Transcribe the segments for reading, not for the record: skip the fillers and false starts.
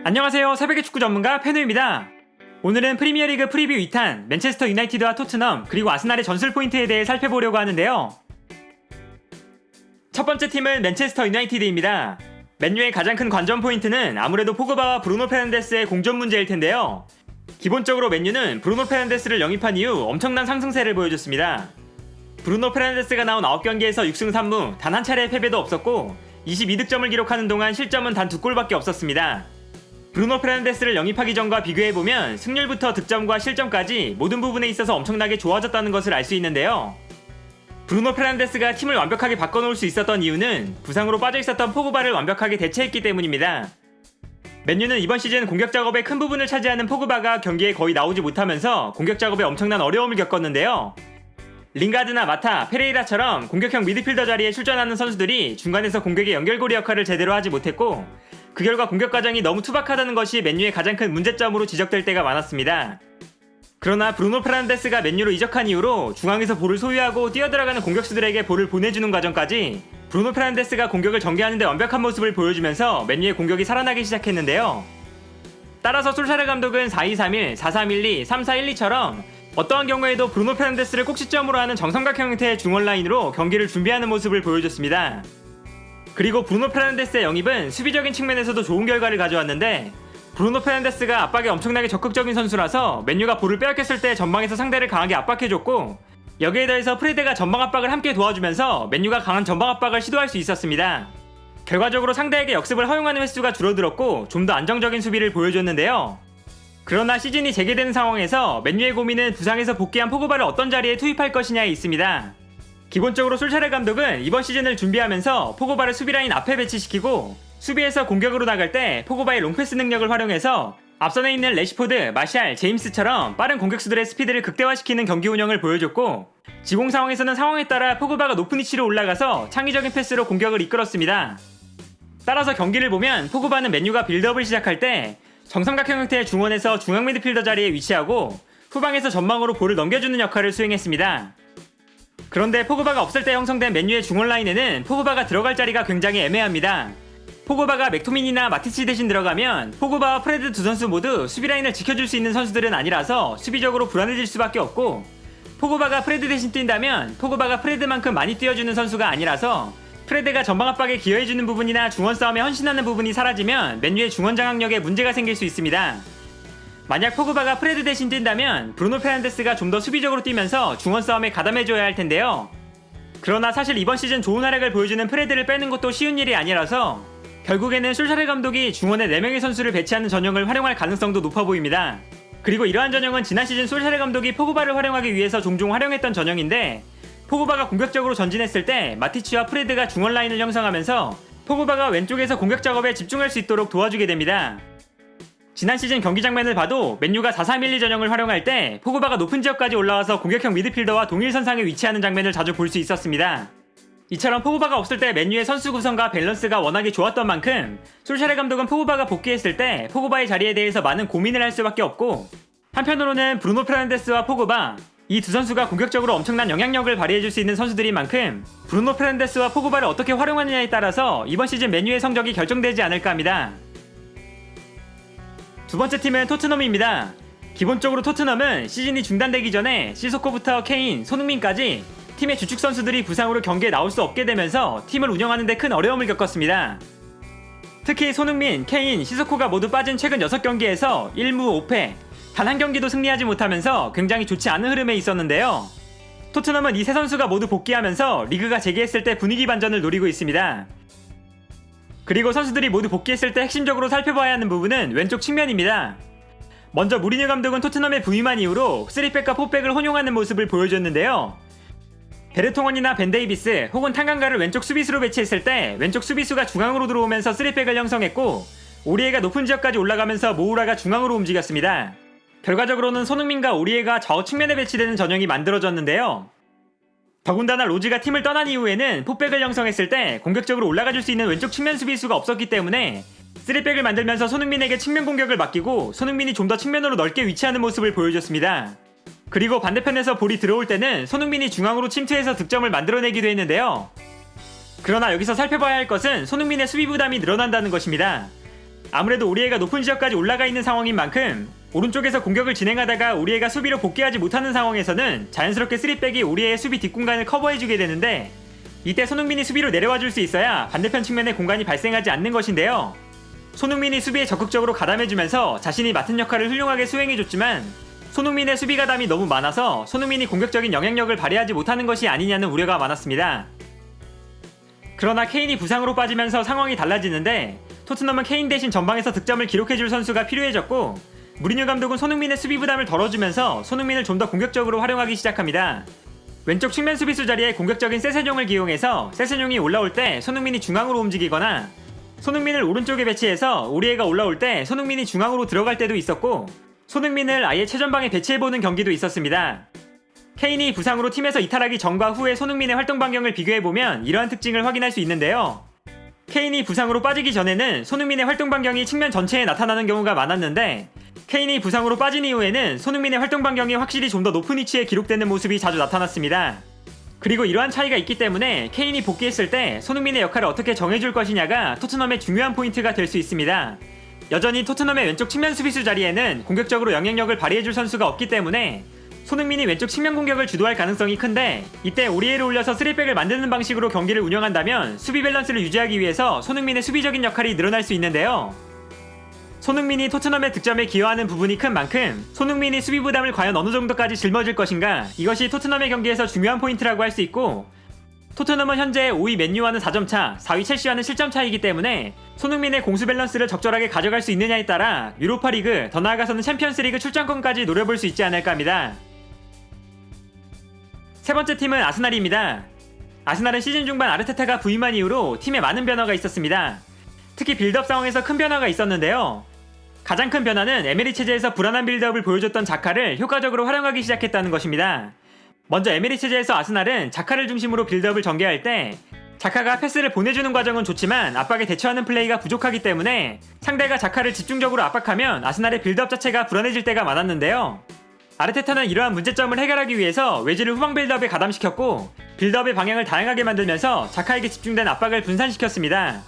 안녕하세요. 새벽의 축구 전문가 페누입니다. 오늘은 프리미어리그 프리뷰 2탄 맨체스터 유나이티드와 토트넘 그리고 아스날의 전술 포인트에 대해 살펴보려고 하는데요. 첫 번째 팀은 맨체스터 유나이티드입니다. 맨유의 가장 큰 관전 포인트는 아무래도 포그바와 브루노 페르난데스의 공전 문제일 텐데요. 기본적으로 맨유는 브루노 페르난데스를 영입한 이후 엄청난 상승세를 보여줬습니다. 브루노 페르난데스가 나온 9경기에서 6승 3무 단 한 차례의 패배도 없었고 22득점을 기록하는 동안 실점은 단 2골밖에 없었습니다. 브루노 페르난데스를 영입하기 전과 비교해보면 승률부터 득점과 실점까지 모든 부분에 있어서 엄청나게 좋아졌다는 것을 알 수 있는데요. 브루노 페르난데스가 팀을 완벽하게 바꿔놓을 수 있었던 이유는 부상으로 빠져있었던 포그바를 완벽하게 대체했기 때문입니다. 맨유는 이번 시즌 공격 작업의 큰 부분을 차지하는 포그바가 경기에 거의 나오지 못하면서 공격 작업에 엄청난 어려움을 겪었는데요. 링가드나 마타, 페레이라처럼 공격형 미드필더 자리에 출전하는 선수들이 중간에서 공격의 연결고리 역할을 제대로 하지 못했고 그 결과 공격 과정이 너무 투박하다는 것이 맨유의 가장 큰 문제점으로 지적될 때가 많았습니다. 그러나 브루노 페르난데스가 맨유로 이적한 이후로 중앙에서 볼을 소유하고 뛰어들어가는 공격수들에게 볼을 보내주는 과정까지 브루노 페르난데스가 공격을 전개하는 데 완벽한 모습을 보여주면서 맨유의 공격이 살아나기 시작했는데요. 따라서 솔샤르 감독은 4-2-3-1, 4-3-1-2, 3-4-1-2처럼 어떠한 경우에도 브루노 페르난데스를 꼭 시점으로 하는 정삼각 형태의 중원 라인으로 경기를 준비하는 모습을 보여줬습니다. 그리고 브루노 페르난데스의 영입은 수비적인 측면에서도 좋은 결과를 가져왔는데 브루노 페르난데스가 압박에 엄청나게 적극적인 선수라서 맨유가 볼을 빼앗겼을 때 전방에서 상대를 강하게 압박해줬고 여기에 더해서 프레드가 전방 압박을 함께 도와주면서 맨유가 강한 전방 압박을 시도할 수 있었습니다. 결과적으로 상대에게 역습을 허용하는 횟수가 줄어들었고 좀 더 안정적인 수비를 보여줬는데요. 그러나 시즌이 재개되는 상황에서 맨유의 고민은 부상에서 복귀한 포그바를 어떤 자리에 투입할 것이냐에 있습니다. 기본적으로 솔샤르 감독은 이번 시즌을 준비하면서 포그바를 수비라인 앞에 배치시키고 수비에서 공격으로 나갈 때 포그바의 롱패스 능력을 활용해서 앞선에 있는 레시포드, 마샬, 제임스처럼 빠른 공격수들의 스피드를 극대화시키는 경기 운영을 보여줬고 지공 상황에서는 상황에 따라 포그바가 높은 위치로 올라가서 창의적인 패스로 공격을 이끌었습니다. 따라서 경기를 보면 포그바는 맨유가 빌드업을 시작할 때 정삼각형 형태의 중원에서 중앙 미드필더 자리에 위치하고 후방에서 전방으로 볼을 넘겨주는 역할을 수행했습니다. 그런데 포그바가 없을 때 형성된 맨유의 중원 라인에는 포그바가 들어갈 자리가 굉장히 애매합니다. 포그바가 맥토미니나 마티치 대신 들어가면 포그바와 프레드 두 선수 모두 수비 라인을 지켜줄 수 있는 선수들은 아니라서 수비적으로 불안해질 수밖에 없고 포그바가 프레드 대신 뛴다면 포그바가 프레드만큼 많이 뛰어주는 선수가 아니라서 프레드가 전방 압박에 기여해주는 부분이나 중원 싸움에 헌신하는 부분이 사라지면 맨유의 중원 장악력에 문제가 생길 수 있습니다. 만약 포그바가 프레드 대신 뛴다면 브루노 페르난데스가 좀 더 수비적으로 뛰면서 중원 싸움에 가담해줘야 할 텐데요. 그러나 사실 이번 시즌 좋은 활약을 보여주는 프레드를 빼는 것도 쉬운 일이 아니라서 결국에는 솔샤르 감독이 중원에 4명의 선수를 배치하는 전형을 활용할 가능성도 높아 보입니다. 그리고 이러한 전형은 지난 시즌 솔샤르 감독이 포그바를 활용하기 위해서 종종 활용했던 전형인데 포그바가 공격적으로 전진했을 때 마티치와 프레드가 중원 라인을 형성하면서 포그바가 왼쪽에서 공격 작업에 집중할 수 있도록 도와주게 됩니다. 지난 시즌 경기 장면을 봐도 맨유가 4-3-1-2 전형을 활용할 때 포그바가 높은 지역까지 올라와서 공격형 미드필더와 동일선상에 위치하는 장면을 자주 볼 수 있었습니다. 이처럼 포그바가 없을 때 맨유의 선수 구성과 밸런스가 워낙에 좋았던 만큼 솔샤르 감독은 포그바가 복귀했을 때 포그바의 자리에 대해서 많은 고민을 할 수밖에 없고 한편으로는 브루노 페르난데스와 포그바 이 두 선수가 공격적으로 엄청난 영향력을 발휘해줄 수 있는 선수들인 만큼 브루노 페르난데스와 포그바를 어떻게 활용하느냐에 따라서 이번 시즌 맨유의 성적이 결정되지 않을까 합니다. 두 번째 팀은 토트넘입니다. 기본적으로 토트넘은 시즌이 중단되기 전에 시소코부터 케인, 손흥민까지 팀의 주축 선수들이 부상으로 경기에 나올 수 없게 되면서 팀을 운영하는 데 큰 어려움을 겪었습니다. 특히 손흥민, 케인, 시소코가 모두 빠진 최근 6경기에서 1무 5패, 단 한 경기도 승리하지 못하면서 굉장히 좋지 않은 흐름에 있었는데요. 토트넘은 이 세 선수가 모두 복귀하면서 리그가 재개했을 때 분위기 반전을 노리고 있습니다. 그리고 선수들이 모두 복귀했을 때 핵심적으로 살펴봐야 하는 부분은 왼쪽 측면입니다. 먼저 무리뉴 감독은 토트넘에 부임한 이후로 3백과 4백을 혼용하는 모습을 보여줬는데요. 베르통원이나 벤 데이비스 혹은 탄강가를 왼쪽 수비수로 배치했을 때 왼쪽 수비수가 중앙으로 들어오면서 3백을 형성했고 오리에가 높은 지역까지 올라가면서 모우라가 중앙으로 움직였습니다. 결과적으로는 손흥민과 오리에가 좌우 측면에 배치되는 전형이 만들어졌는데요. 더군다나 로즈가 팀을 떠난 이후에는 4백을 형성했을 때 공격적으로 올라가줄 수 있는 왼쪽 측면 수비수가 없었기 때문에 3백을 만들면서 손흥민에게 측면 공격을 맡기고 손흥민이 좀 더 측면으로 넓게 위치하는 모습을 보여줬습니다. 그리고 반대편에서 볼이 들어올 때는 손흥민이 중앙으로 침투해서 득점을 만들어내기도 했는데요. 그러나 여기서 살펴봐야 할 것은 손흥민의 수비 부담이 늘어난다는 것입니다. 아무래도 오리에가 높은 지역까지 올라가 있는 상황인 만큼 오른쪽에서 공격을 진행하다가 오리에가 수비로 복귀하지 못하는 상황에서는 자연스럽게 3백이 오리에의 수비 뒷공간을 커버해주게 되는데, 이때 손흥민이 수비로 내려와 줄 수 있어야 반대편 측면에 공간이 발생하지 않는 것인데요. 손흥민이 수비에 적극적으로 가담해주면서 자신이 맡은 역할을 훌륭하게 수행해줬지만, 손흥민의 수비 가담이 너무 많아서 손흥민이 공격적인 영향력을 발휘하지 못하는 것이 아니냐는 우려가 많았습니다. 그러나 케인이 부상으로 빠지면서 상황이 달라지는데, 토트넘은 케인 대신 전방에서 득점을 기록해줄 선수가 필요해졌고, 무리뉴 감독은 손흥민의 수비 부담을 덜어주면서 손흥민을 좀 더 공격적으로 활용하기 시작합니다. 왼쪽 측면 수비수 자리에 공격적인 세세뇽을 기용해서 세세뇽이 올라올 때 손흥민이 중앙으로 움직이거나, 손흥민을 오른쪽에 배치해서 오리에가 올라올 때 손흥민이 중앙으로 들어갈 때도 있었고, 손흥민을 아예 최전방에 배치해보는 경기도 있었습니다. 케인이 부상으로 팀에서 이탈하기 전과 후의 손흥민의 활동 반경을 비교해보면 이러한 특징을 확인할 수 있는데요. 케인이 부상으로 빠지기 전에는 손흥민의 활동 반경이 측면 전체에 나타나는 경우가 많았는데, 케인이 부상으로 빠진 이후에는 손흥민의 활동 반경이 확실히 좀 더 높은 위치에 기록되는 모습이 자주 나타났습니다. 그리고 이러한 차이가 있기 때문에 케인이 복귀했을 때 손흥민의 역할을 어떻게 정해줄 것이냐가 토트넘의 중요한 포인트가 될 수 있습니다. 여전히 토트넘의 왼쪽 측면 수비수 자리에는 공격적으로 영향력을 발휘해줄 선수가 없기 때문에 손흥민이 왼쪽 측면 공격을 주도할 가능성이 큰데, 이때 오리에를 올려서 3백을 만드는 방식으로 경기를 운영한다면 수비 밸런스를 유지하기 위해서 손흥민의 수비적인 역할이 늘어날 수 있는데요. 손흥민이 토트넘의 득점에 기여하는 부분이 큰 만큼 손흥민이 수비 부담을 과연 어느 정도까지 짊어질 것인가, 이것이 토트넘의 경기에서 중요한 포인트라고 할 수 있고, 토트넘은 현재 5위 맨유와는 4점 차, 4위 첼시와는 7점 차이기 때문에 손흥민의 공수 밸런스를 적절하게 가져갈 수 있느냐에 따라 유로파 리그, 더 나아가서는 챔피언스 리그 출전권까지 노려볼 수 있지 않을까 합니다. 세 번째 팀은 아스날입니다. 아스날은 시즌 중반 아르테타가 부임한 이후로 팀에 많은 변화가 있었습니다. 특히 빌드업 상황에서 큰 변화가 있었는데요. 가장 큰 변화는 에메리 체제에서 불안한 빌드업을 보여줬던 자카를 효과적으로 활용하기 시작했다는 것입니다. 먼저 에메리 체제에서 아스날은 자카를 중심으로 빌드업을 전개할 때 자카가 패스를 보내주는 과정은 좋지만 압박에 대처하는 플레이가 부족하기 때문에 상대가 자카를 집중적으로 압박하면 아스날의 빌드업 자체가 불안해질 때가 많았는데요. 아르테타는 이러한 문제점을 해결하기 위해서 외지를 후방 빌드업에 가담시켰고, 빌드업의 방향을 다양하게 만들면서 자카에게 집중된 압박을 분산시켰습니다.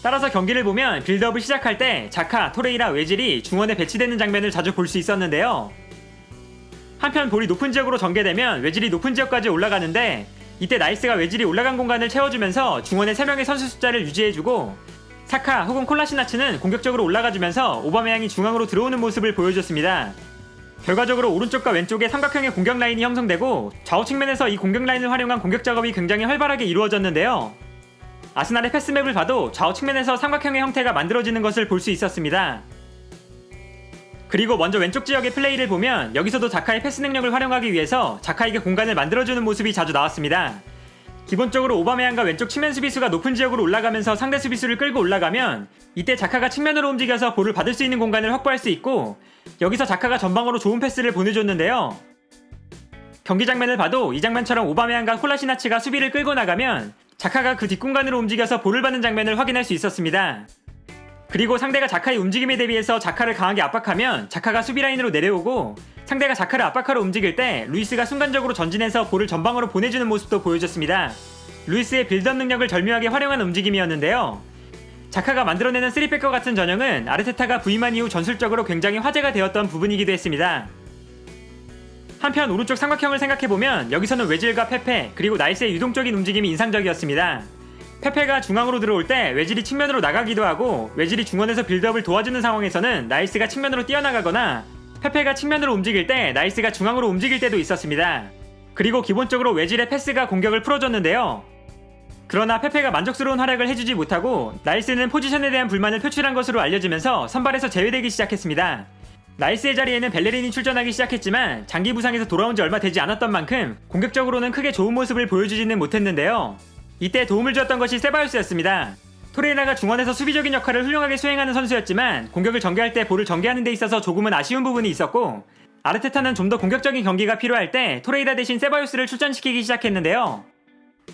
따라서 경기를 보면 빌드업을 시작할 때 자카, 토레이라, 외질이 중원에 배치되는 장면을 자주 볼 수 있었는데요. 한편 볼이 높은 지역으로 전개되면 외질이 높은 지역까지 올라가는데, 이때 나이스가 외질이 올라간 공간을 채워주면서 중원에 3명의 선수 숫자를 유지해주고, 사카 혹은 콜라시나츠는 공격적으로 올라가주면서 오바메양이 중앙으로 들어오는 모습을 보여줬습니다. 결과적으로 오른쪽과 왼쪽에 삼각형의 공격 라인이 형성되고, 좌우 측면에서 이 공격 라인을 활용한 공격 작업이 굉장히 활발하게 이루어졌는데요. 아스날의 패스맵을 봐도 좌우 측면에서 삼각형의 형태가 만들어지는 것을 볼 수 있었습니다. 그리고 먼저 왼쪽 지역의 플레이를 보면 여기서도 자카의 패스 능력을 활용하기 위해서 자카에게 공간을 만들어주는 모습이 자주 나왔습니다. 기본적으로 오바메양과 왼쪽 측면 수비수가 높은 지역으로 올라가면서 상대 수비수를 끌고 올라가면 이때 자카가 측면으로 움직여서 볼을 받을 수 있는 공간을 확보할 수 있고, 여기서 자카가 전방으로 좋은 패스를 보내줬는데요. 경기 장면을 봐도 이 장면처럼 오바메양과 콜라시나치가 수비를 끌고 나가면 자카가 그 뒷공간으로 움직여서 볼을 받는 장면을 확인할 수 있었습니다. 그리고 상대가 자카의 움직임에 대비해서 자카를 강하게 압박하면 자카가 수비 라인으로 내려오고, 상대가 자카를 압박하러 움직일 때 루이스가 순간적으로 전진해서 볼을 전방으로 보내주는 모습도 보여줬습니다. 루이스의 빌드업 능력을 절묘하게 활용한 움직임이었는데요. 자카가 만들어내는 3백과 같은 전형은 아르테타가 부임한 이후 전술적으로 굉장히 화제가 되었던 부분이기도 했습니다. 한편 오른쪽 삼각형을 생각해보면 여기서는 외질과 페페, 그리고 나이스의 유동적인 움직임이 인상적이었습니다. 페페가 중앙으로 들어올 때 외질이 측면으로 나가기도 하고, 외질이 중원에서 빌드업을 도와주는 상황에서는 나이스가 측면으로 뛰어나가거나, 페페가 측면으로 움직일 때 나이스가 중앙으로 움직일 때도 있었습니다. 그리고 기본적으로 외질의 패스가 공격을 풀어줬는데요. 그러나 페페가 만족스러운 활약을 해주지 못하고 나이스는 포지션에 대한 불만을 표출한 것으로 알려지면서 선발에서 제외되기 시작했습니다. 나이스의 자리에는 벨레린이 출전하기 시작했지만 장기 부상에서 돌아온 지 얼마 되지 않았던 만큼 공격적으로는 크게 좋은 모습을 보여주지는 못했는데요. 이때 도움을 주었던 것이 세바요스였습니다. 토레이라가 중원에서 수비적인 역할을 훌륭하게 수행하는 선수였지만 공격을 전개할 때 볼을 전개하는 데 있어서 조금은 아쉬운 부분이 있었고, 아르테타는 좀 더 공격적인 경기가 필요할 때 토레이라 대신 세바요스를 출전시키기 시작했는데요.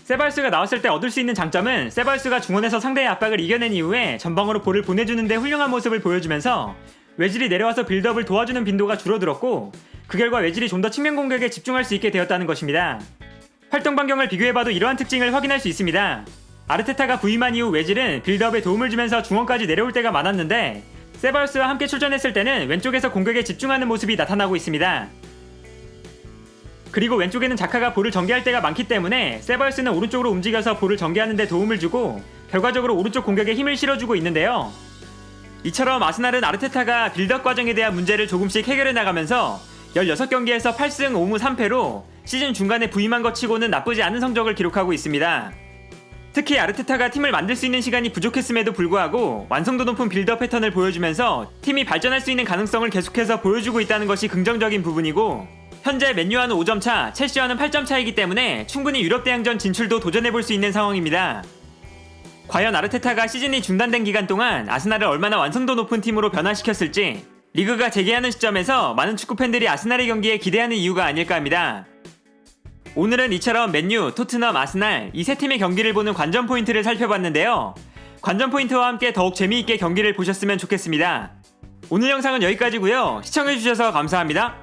세바요스가 나왔을 때 얻을 수 있는 장점은 세바요스가 중원에서 상대의 압박을 이겨낸 이후에 전방으로 볼을 보내주는데 훌륭한 모습을 보여주면서 외질이 내려와서 빌드업을 도와주는 빈도가 줄어들었고, 그 결과 외질이 좀 더 측면 공격에 집중할 수 있게 되었다는 것입니다. 활동 반경을 비교해봐도 이러한 특징을 확인할 수 있습니다. 아르테타가 부임한 이후 외질은 빌드업에 도움을 주면서 중원까지 내려올 때가 많았는데 세바요스와 함께 출전했을 때는 왼쪽에서 공격에 집중하는 모습이 나타나고 있습니다. 그리고 왼쪽에는 자카가 볼을 전개할 때가 많기 때문에 세바요스는 오른쪽으로 움직여서 볼을 전개하는 데 도움을 주고 결과적으로 오른쪽 공격에 힘을 실어주고 있는데요. 이처럼 아스날은 아르테타가 빌드업 과정에 대한 문제를 조금씩 해결해 나가면서 16경기에서 8승 5무 3패로 시즌 중간에 부임한 것 치고는 나쁘지 않은 성적을 기록하고 있습니다. 특히 아르테타가 팀을 만들 수 있는 시간이 부족했음에도 불구하고 완성도 높은 빌드업 패턴을 보여주면서 팀이 발전할 수 있는 가능성을 계속해서 보여주고 있다는 것이 긍정적인 부분이고, 현재 맨유와는 5점 차, 첼시와는 8점 차이기 때문에 충분히 유럽 대항전 진출도 도전해볼 수 있는 상황입니다. 과연 아르테타가 시즌이 중단된 기간 동안 아스날을 얼마나 완성도 높은 팀으로 변화시켰을지 리그가 재개하는 시점에서 많은 축구 팬들이 아스날의 경기에 기대하는 이유가 아닐까 합니다. 오늘은 이처럼 맨유, 토트넘, 아스날 이 세 팀의 경기를 보는 관전 포인트를 살펴봤는데요. 관전 포인트와 함께 더욱 재미있게 경기를 보셨으면 좋겠습니다. 오늘 영상은 여기까지고요. 시청해주셔서 감사합니다.